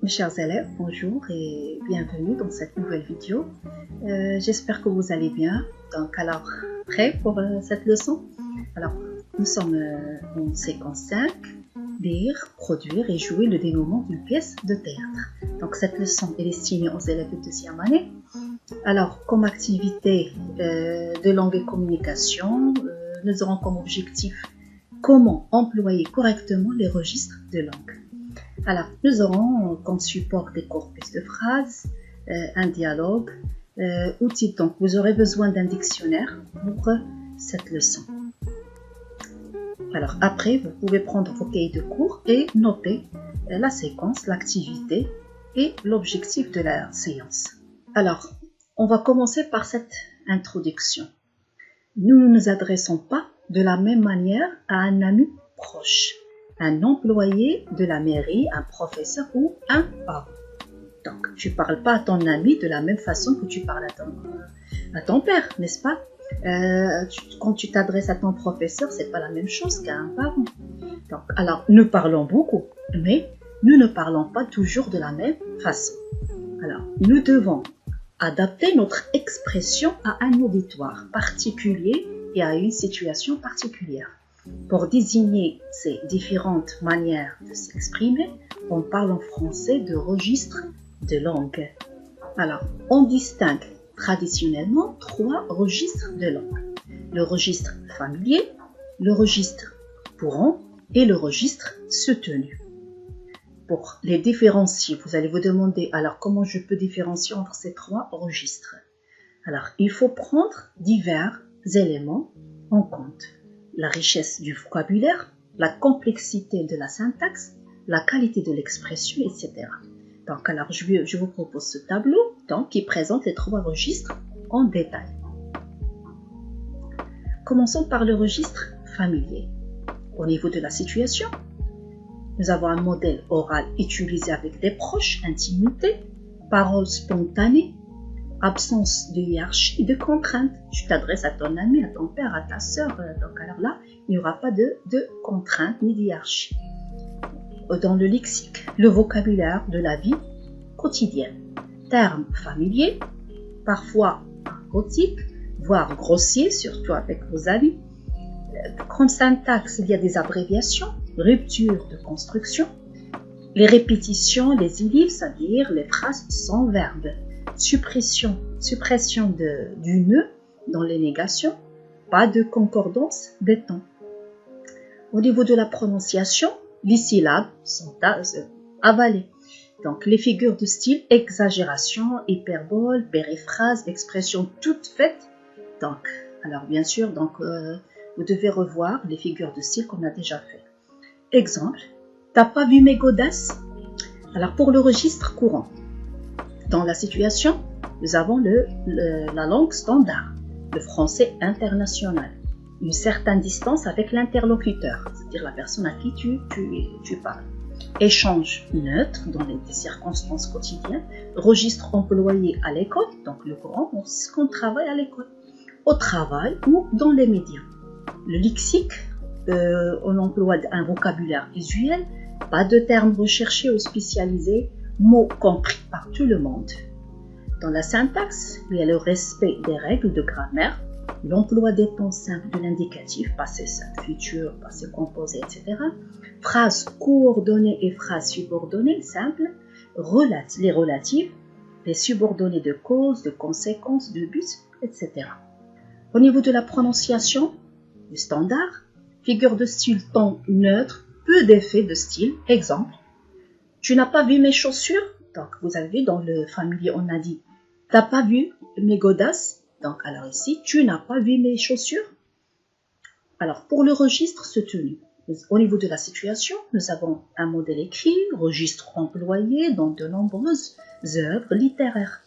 Mes chers élèves, bonjour et bienvenue dans cette nouvelle vidéo. J'espère que vous allez bien. Donc, alors, prêts pour cette leçon? Alors, nous sommes en séquence 5, lire, produire et jouer le dénouement d'une pièce de théâtre. Donc, cette leçon est destinée aux élèves de deuxième année. Alors, comme activité de langue et communication, nous aurons comme objectif comment employer correctement les registres de langue. Alors, nous aurons comme support des corpus de phrases, un dialogue, outils. Donc, vous aurez besoin d'un dictionnaire pour cette leçon. Alors, après, vous pouvez prendre vos cahiers de cours et noter la séquence, l'activité et l'objectif de la séance. Alors, on va commencer par cette introduction. Nous ne nous adressons pas de la même manière à un ami proche, un employé de la mairie, un professeur ou un parent. Donc, tu ne parles pas à ton ami de la même façon que tu parles à ton père, n'est-ce pas? Quand tu t'adresses à ton professeur, c'est pas la même chose qu'à un parent. Donc, alors, nous parlons beaucoup, mais nous ne parlons pas toujours de la même façon. Alors, nous devons adapter notre expression à un auditoire particulier et à une situation particulière. Pour désigner ces différentes manières de s'exprimer, on parle en français de registre de langue. Alors, on distingue traditionnellement 3 registres de langue. Le registre familier, le registre courant et le registre soutenu. Pour les différencier, vous allez vous demander, alors comment je peux différencier entre ces 3 registres? Alors, il faut prendre divers éléments en compte. La richesse du vocabulaire, la complexité de la syntaxe, la qualité de l'expression, etc. Donc, alors, je vous propose ce tableau donc, qui présente les 3 registres en détail. Commençons par le registre familier. Au niveau de la situation, nous avons un modèle oral utilisé avec des proches, intimité, paroles spontanées, absence de hiérarchie, de contraintes. Tu t'adresses à ton ami, à ton père, à ta sœur. Donc alors là, il n'y aura pas de contraintes ni d'hiérarchie. Dans le lexique, le vocabulaire de la vie quotidienne. Termes familiers, parfois argotiques, voire grossiers, surtout avec vos amis. Comme syntaxe, il y a des abréviations, rupture de construction, les répétitions, les ellipses, c'est-à-dire les phrases sans verbe. Suppression du nœud dans les négations, pas de concordance des temps. Au niveau de la prononciation, les syllabes sont avalées. Donc les figures de style, exagération, hyperbole, périphrase, expression toutes faites. Donc, alors bien sûr, vous devez revoir les figures de style qu'on a déjà fait. Exemple, t'as pas vu mes godasses? Alors pour le registre courant, dans la situation, nous avons la langue standard, le français international, une certaine distance avec l'interlocuteur, c'est-à-dire la personne à qui tu parles. Échange neutre dans les circonstances quotidiennes, registre employé à l'école, donc le courant, c'est qu'on travaille à l'école, au travail ou dans les médias. Le lexique, on emploie un vocabulaire usuel, pas de termes recherchés ou spécialisés, mots compris par tout le monde. Dans la syntaxe, il y a le respect des règles de grammaire, l'emploi des temps simples de l'indicatif, passé simple, futur, passé composé, etc. Phrases coordonnées et phrases subordonnées simples, les relatives, les subordonnées de cause, de conséquence, de but, etc. Au niveau de la prononciation, le standard, figure de style ton neutre, peu d'effets de style, exemple. Tu n'as pas vu mes chaussures? Donc, vous avez vu, dans le familier, on a dit, t'as pas vu mes godasses? Donc, alors ici, tu n'as pas vu mes chaussures? Alors, pour le registre soutenu, au niveau de la situation, nous avons un modèle écrit, registre employé dans de nombreuses œuvres littéraires,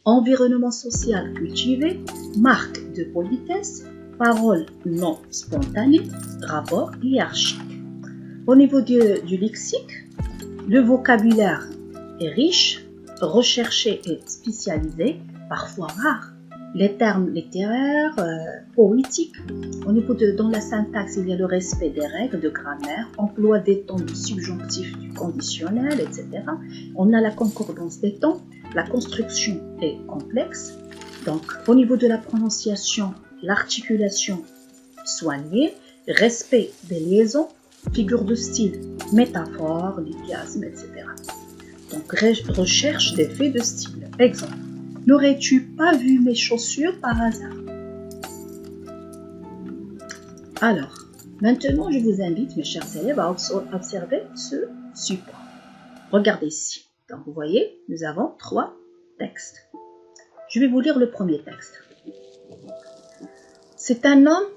environnement social cultivé, marque de politesse, paroles non spontanées, rapport hiérarchique. Au niveau du lexique, le vocabulaire est riche, recherché et spécialisé, parfois rare. les termes littéraires, poétiques. Dans la syntaxe, il y a le respect des règles de grammaire, emploi des temps du subjonctif, du conditionnel, etc. On a la concordance des temps, la construction est complexe. Donc, au niveau de la prononciation, l'articulation soignée, respect des liaisons, figures de style, métaphores, les chiasmes, etc. Donc, recherche des faits de style. Exemple. N'aurais-tu pas vu mes chaussures par hasard? Alors, maintenant, je vous invite, mes chers élèves, à observer ce support. Regardez ici. Donc, vous voyez, nous avons 3 textes. Je vais vous lire le premier texte. C'est un homme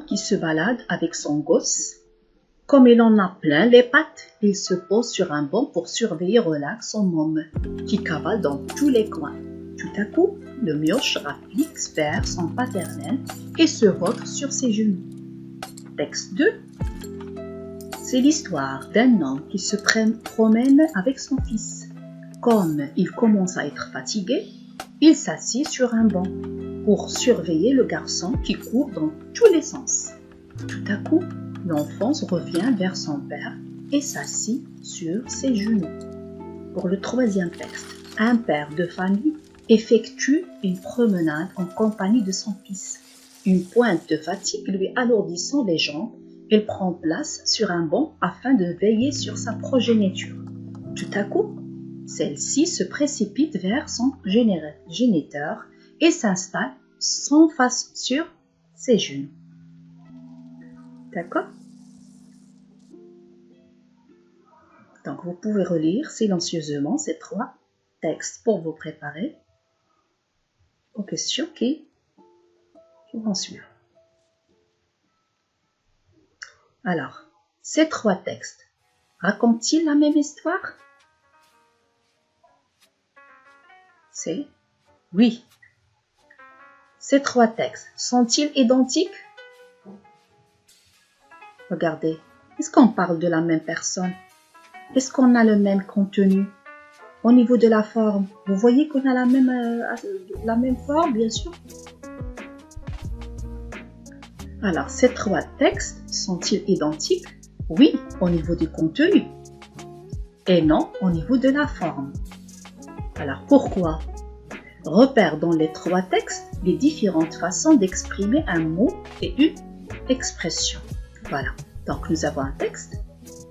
qui se balade avec son gosse. Comme il en a plein les pattes, il se pose sur un banc pour surveiller relax son môme, qui cavale dans tous les coins. Tout à coup, le mioche rapplique vers son paternel et se vautre sur ses genoux. Texte 2. C'est l'histoire d'un homme qui se promène avec son fils. Comme il commence à être fatigué, il s'assied sur un banc pour surveiller le garçon qui court dans tous les sens. Tout à coup, l'enfant revient vers son père et s'assit sur ses genoux. Pour le troisième texte, un père de famille effectue une promenade en compagnie de son fils. Une pointe de fatigue lui alourdissant les jambes, il prend place sur un banc afin de veiller sur sa progéniture. Tout à coup, celle-ci se précipite vers son géniteur et s'installe sans face sur ses genoux. D'accord? Donc, vous pouvez relire silencieusement ces 3 textes pour vous préparer aux questions qui vont suivre. Alors, ces 3 textes racontent-ils la même histoire? C'est oui. Ces 3 textes sont-ils identiques? Regardez, est-ce qu'on parle de la même personne? Est-ce qu'on a le même contenu? Au niveau de la forme, vous voyez qu'on a la même forme, bien sûr. Alors, ces 3 textes sont-ils identiques? Oui, au niveau du contenu. Et non, au niveau de la forme. Alors, pourquoi? Repère dans les 3 textes les différentes façons d'exprimer un mot et une expression. Voilà, donc nous avons un texte.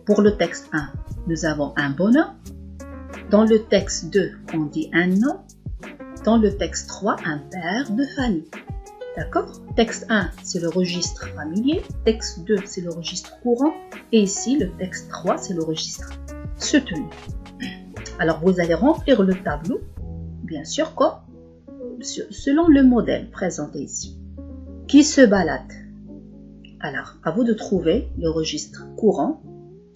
Pour le texte 1, nous avons un bonhomme. Dans le texte 2, on dit un homme. Dans le texte 3, un père de famille. D'accord? Texte 1, c'est le registre familier. Texte 2, c'est le registre courant. Et ici, le texte 3, c'est le registre soutenu. Alors, vous allez remplir le tableau, bien sûr, selon le modèle présenté ici. Qui se balade? Alors, à vous de trouver le registre courant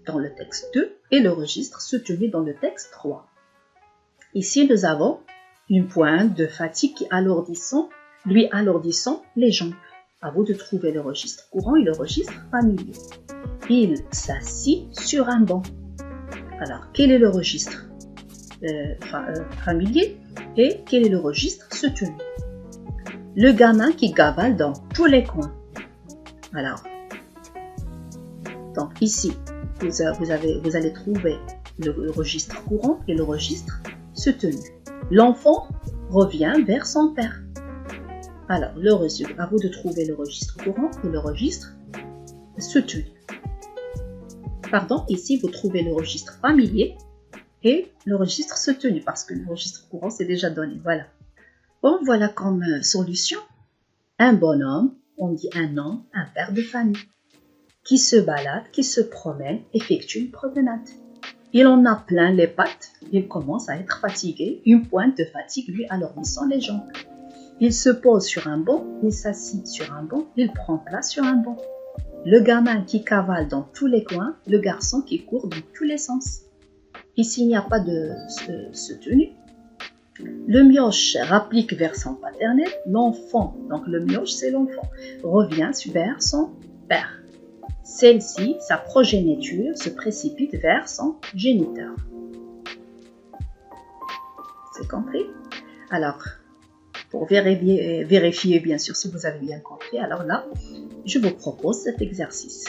dans le texte 2 et le registre soutenu dans le texte 3. Ici, nous avons une pointe de fatigue lui alourdissant les jambes. À vous de trouver le registre courant et le registre familier. Il s'assit sur un banc. Alors, quel est le registre familier et quel est le registre soutenu? Le gamin qui cavale dans tous les coins. Alors, donc ici, vous allez trouver le registre courant et le registre soutenu. L'enfant revient vers son père. Alors, à vous de trouver le registre courant et le registre soutenu. Pardon, ici, vous trouvez le registre familier et le registre soutenu, parce que le registre courant, c'est déjà donné. Voilà. Bon, voilà comme solution. Un bonhomme, on dit un homme, un père de famille, qui se balade, qui se promène, effectue une promenade. Il en a plein les pattes, il commence à être fatigué, une pointe de fatigue lui alourdissant les jambes. Il se pose sur un banc, il s'assit sur un banc, il prend place sur un banc. Le gamin qui cavale dans tous les coins, le garçon qui court dans tous les sens. Ici, il n'y a pas de soutenu. Le mioche rapplique vers son paternel, l'enfant, donc le mioche c'est l'enfant, revient vers son père. Celle-ci, sa progéniture, se précipite vers son géniteur. C'est compris? Alors, pour vérifier bien sûr si vous avez bien compris, alors là, je vous propose cet exercice.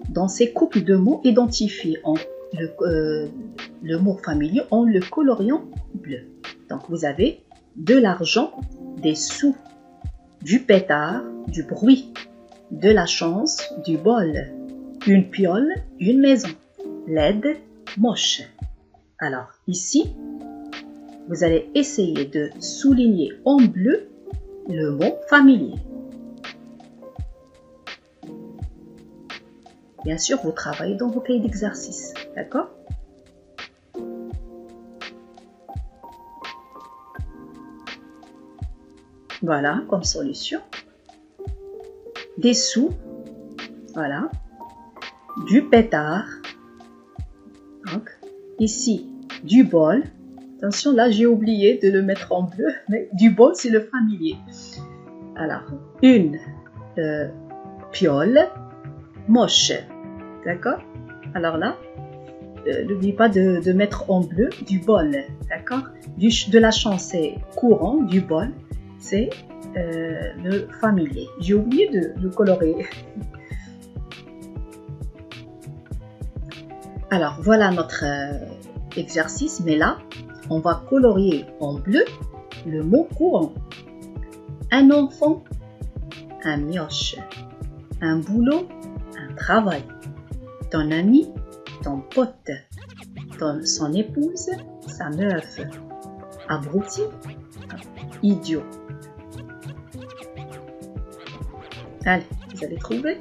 Dans ces couples de mots, identifiez le mot familier en le coloriant bleu. Donc, vous avez de l'argent, des sous, du pétard, du bruit, de la chance, du bol, une piole, une maison, laide, moche. Alors, ici, vous allez essayer de souligner en bleu le mot familier. Bien sûr, vous travaillez dans vos cahiers d'exercice, d'accord? Voilà, comme solution. Des sous, voilà. Du pétard. Donc, ici, du bol. Attention, là, j'ai oublié de le mettre en bleu, mais du bol, c'est le familier. Alors, une piole moche. D'accord? Alors là, n'oubliez pas de mettre en bleu du bol. D'accord? De la chance, c'est courant. Du bol, c'est le familier. J'ai oublié de le colorer. Alors, voilà notre exercice, mais là, on va colorier en bleu le mot courant. Un enfant, un mioche. Un boulot, un travail. Ton ami, ton pote. Son épouse, sa meuf. Abruti, idiot. Allez, vous allez trouver.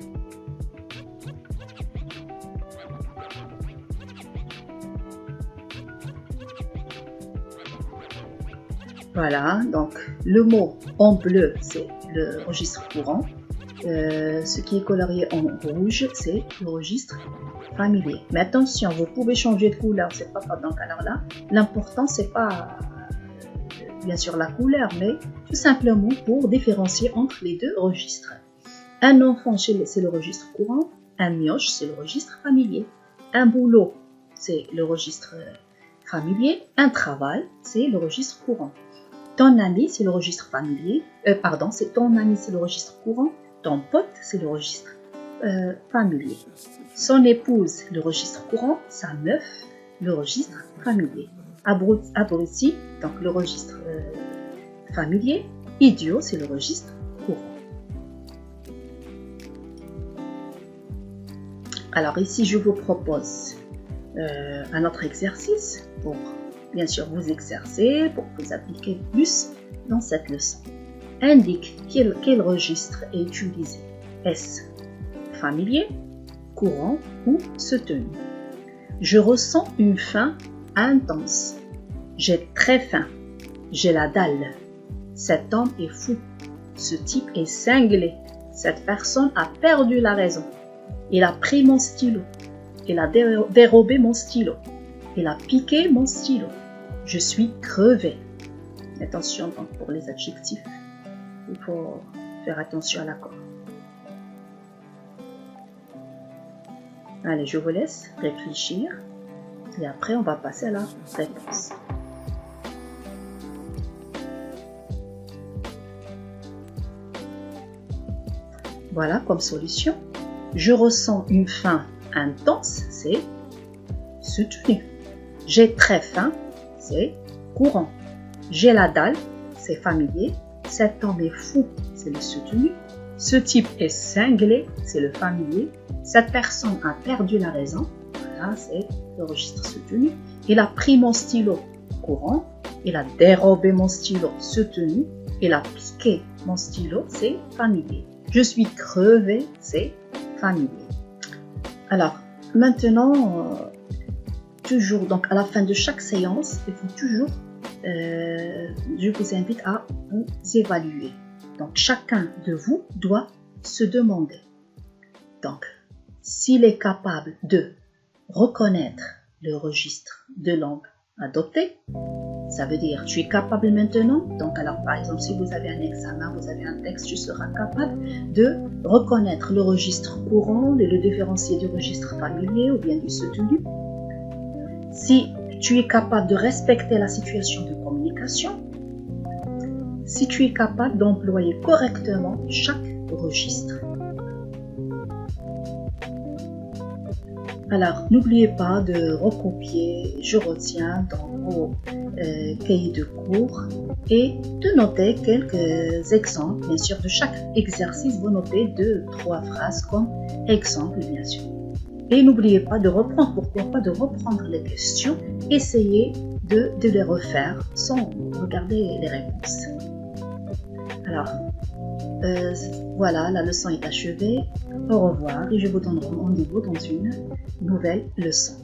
Voilà, donc le mot en bleu, c'est le registre courant. Ce qui est colorié en rouge, c'est le registre familier. Mais attention, vous pouvez changer de couleur, c'est pas grave. Donc alors là, l'important c'est pas bien sûr la couleur, mais tout simplement pour différencier entre les deux registres. Un enfant, c'est le registre courant. Un mioche, c'est le registre familier. Un boulot, c'est le registre familier. Un travail, c'est le registre courant. Ton ami, c'est le registre familier. C'est ton ami, c'est le registre courant. Ton pote, c'est le registre familier. Son épouse, le registre courant. Sa meuf, le registre familier. Abruti, donc le registre familier. Idiot, c'est le registre courant. Alors ici, je vous propose un autre exercice pour bien sûr vous exercer, pour vous appliquer plus dans cette leçon. Indique quel registre est utilisé. Est-ce familier, courant ou soutenu? Je ressens une faim intense. J'ai très faim. J'ai la dalle. Cet homme est fou. Ce type est cinglé. Cette personne a perdu la raison. Il a pris mon stylo. Il a dérobé mon stylo. Il a piqué mon stylo. Je suis crevé. Attention donc pour les adjectifs. Il faut faire attention à l'accord. Allez, je vous laisse réfléchir. Et après, on va passer à la réponse. Voilà comme solution. Je ressens une faim intense, c'est soutenu. J'ai très faim, c'est courant. J'ai la dalle, c'est familier. Cet homme est fou, c'est le soutenu. Ce type est cinglé, c'est le familier. Cette personne a perdu la raison, voilà, c'est le registre soutenu. Il a pris mon stylo, courant. Il a dérobé mon stylo, soutenu. Il a piqué mon stylo, c'est familier. Je suis crevé, c'est familier. Alors, maintenant, toujours, donc à la fin de chaque séance, il faut toujours, je vous invite à vous évaluer. Donc, chacun de vous doit se demander. Donc, s'il est capable de reconnaître le registre de langue adopté, ça veut dire tu es capable maintenant. Donc, alors par exemple, si vous avez un examen, vous avez un texte, tu seras capable de reconnaître le registre courant et le différencier du registre familier ou bien du soutenu. Si tu es capable de respecter la situation de communication, si tu es capable d'employer correctement chaque registre. Alors, n'oubliez pas de recopier, je retiens dans vos cahiers de cours et de noter quelques exemples. Bien sûr, de chaque exercice, vous notez 2-3 phrases comme exemple, bien sûr. Et n'oubliez pas de reprendre, pourquoi pas de reprendre les questions, essayez de les refaire sans regarder les réponses. Alors, voilà, la leçon est achevée. Au revoir et je vous donne rendez-vous dans une nouvelle leçon.